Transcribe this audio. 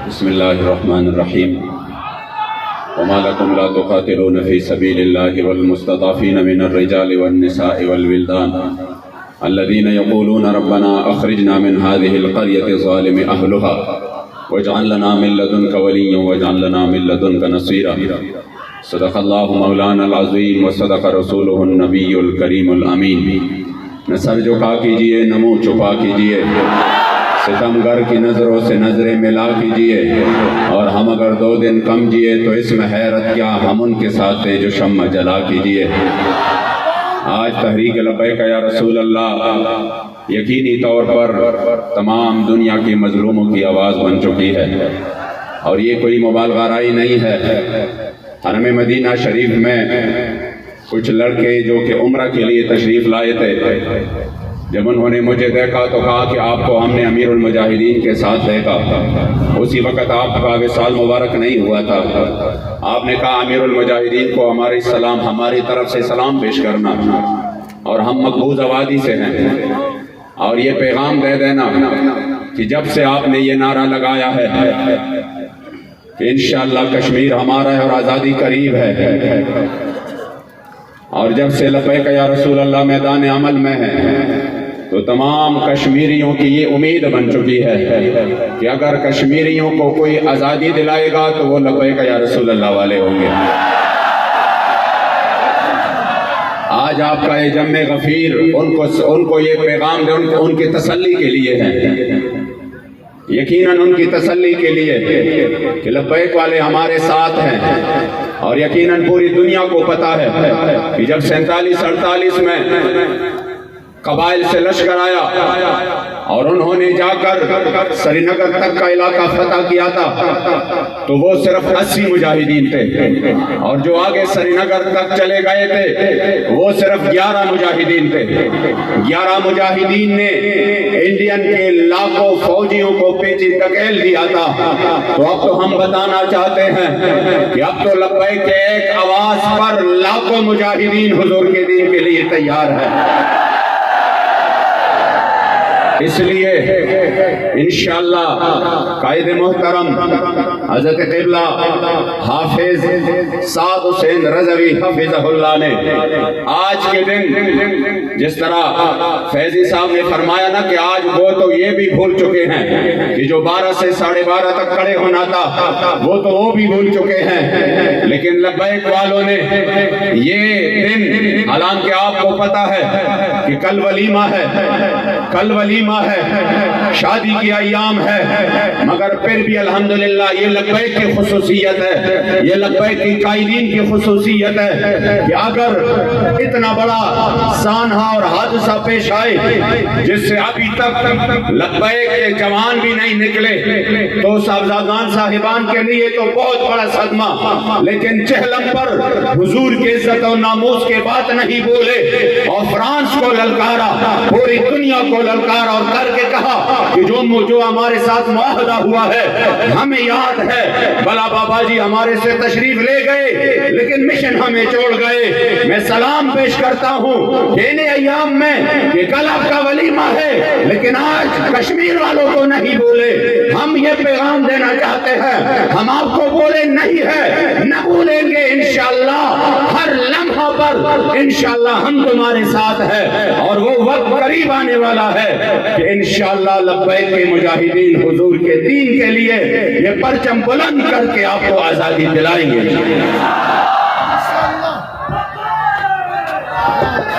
بسم اللہ الرحمن الرحیم وما لكم لا تقاتلون في سبيل الله والمستضعفين من الرجال والنساء والولدان الذين يقولون ربنا أخرجنا من هذه القرية الظالم أهلها واجعل لنا من لدنك وليا واجعل لنا من لدنك نصيرا صدق الله مولانا العظیم وصدق رسوله النبی الکریم الامین۔ نہ سر جھکا کیجئے نہ منہ چھپا کیجئے، ستمگر کی نظروں سے نظریں ملا کیجئے، اور ہم اگر 2 دن کم جیے تو اس میں حیرت کیا، ہم ان کے ساتھ ہیں جو شمع جلا کیجئے۔ آج تحریک لبیک یا رسول اللہ یقینی طور پر تمام دنیا کی مظلوموں کی آواز بن چکی ہے، اور یہ کوئی مبالغہ رائی نہیں ہے۔ حرم مدینہ شریف میں کچھ لڑکے جو کہ عمرہ کے لیے تشریف لائے تھے، جب انہوں نے مجھے دیکھا تو کہا کہ آپ کو ہم نے امیر المجاہدین کے ساتھ دیکھا۔ اسی وقت آپ کا وصال مبارک نہیں ہوا تھا۔ آپ نے کہا امیر المجاہدین کو ہمارے سلام، ہماری طرف سے سلام پیش کرنا، اور ہم مقبوض آبادی سے ہیں، اور یہ پیغام دے دینا کہ جب سے آپ نے یہ نعرہ لگایا ہے کہ انشاءاللہ کشمیر ہمارا ہے اور آزادی قریب ہے، اور جب سے لبیک یا رسول اللہ میدان عمل میں ہے تو تمام کشمیریوں کی یہ امید بن چکی ہے کہ اگر کشمیریوں کو کوئی آزادی دلائے گا تو وہ لبیک یا رسول اللہ والے ہوں گے۔ آج آپ کا یہ جم غفیر ان کو یہ پیغام دے، ان کی تسلی کے لیے ہے، یقیناً ان کی تسلی کے لیے کہ لبیک والے ہمارے ساتھ ہیں، اور یقیناً پوری دنیا کو پتا ہے کہ جب 47-48 میں قبائل سے لشکر آیا اور انہوں نے جا کر سری نگر تک کا علاقہ فتح کیا تھا تو وہ صرف 80 مجاہدین تھے، اور جو آگے سری نگر تک چلے گئے تھے وہ صرف 11 مجاہدین تھے۔ 11 مجاہدین نے انڈین کے لاکھوں فوجیوں کو پیچھے دھکیل دیا تھا۔ تو اب تو ہم بتانا چاہتے ہیں کہ اب تو لبیک کے ایک آواز پر لاکھوں مجاہدین حضور کے دین کے لیے تیار ہے۔ اس لیے انشاءاللہ قائد محترم حضرت قبلہ حافظ سعد حسین رضوی حفظہ اللہ نے آج کے دن جس طرح فیضی صاحب نے فرمایا نا کہ آج وہ تو یہ بھی بھول چکے ہیں کہ جو 12 سے 12:30 تک کھڑے ہونا تھا وہ تو وہ بھی بھول چکے ہیں، لیکن لبیک والوں نے یہ دن، حالانکہ آپ کو پتا ہے کہ کل ولیمہ ہے، کل ولیمہ ہے، شادی کی ایام ہے، مگر پھر بھی الحمدللہ یہ لبیک کی خصوصیت ہے، یہ لبیک کی قائدین کی خصوصیت ہے کہ اگر اتنا بڑا سانحہ اور حادثہ پیش آئے جس سے ابھی تک لبیک کے جوان بھی نہیں نکلے تو صاحبزادان صاحبان کے لیے تو بہت بڑا صدمہ، لیکن چہلم پر حضور کے عزت و ناموس کے بات نہیں بولے، اور فرانس کو للکارا، پوری دنیا کو للکارا، اور کر کے کہا کہ جو ہمارے ساتھ معاہدہ ہوا ہے ہمیں یاد ہے، بلا بابا جی ہمارے سے تشریف لے گئے لیکن مشن ہمیں چھوڑ گئے۔ میں سلام پیش کرتا ہوں ان ایام میں کہ کل آپ کا ولیمہ ہے، لیکن آج کشمیر والوں کو نہیں بولے۔ ہم یہ پیغام دینا چاہتے ہیں، ہم آپ کو بولے نہیں ہے، نہ بولیں گے انشاءاللہ، ہر لمحہ پر انشاءاللہ ہم تمہارے ساتھ ہیں، اور وہ وقت قریب آنے والا ہے کہ انشاءاللہ لبیک کے مجاہدین حضور کے دین کے لیے یہ پرچم بلند کر کے آپ کو آزادی دلائیں گے۔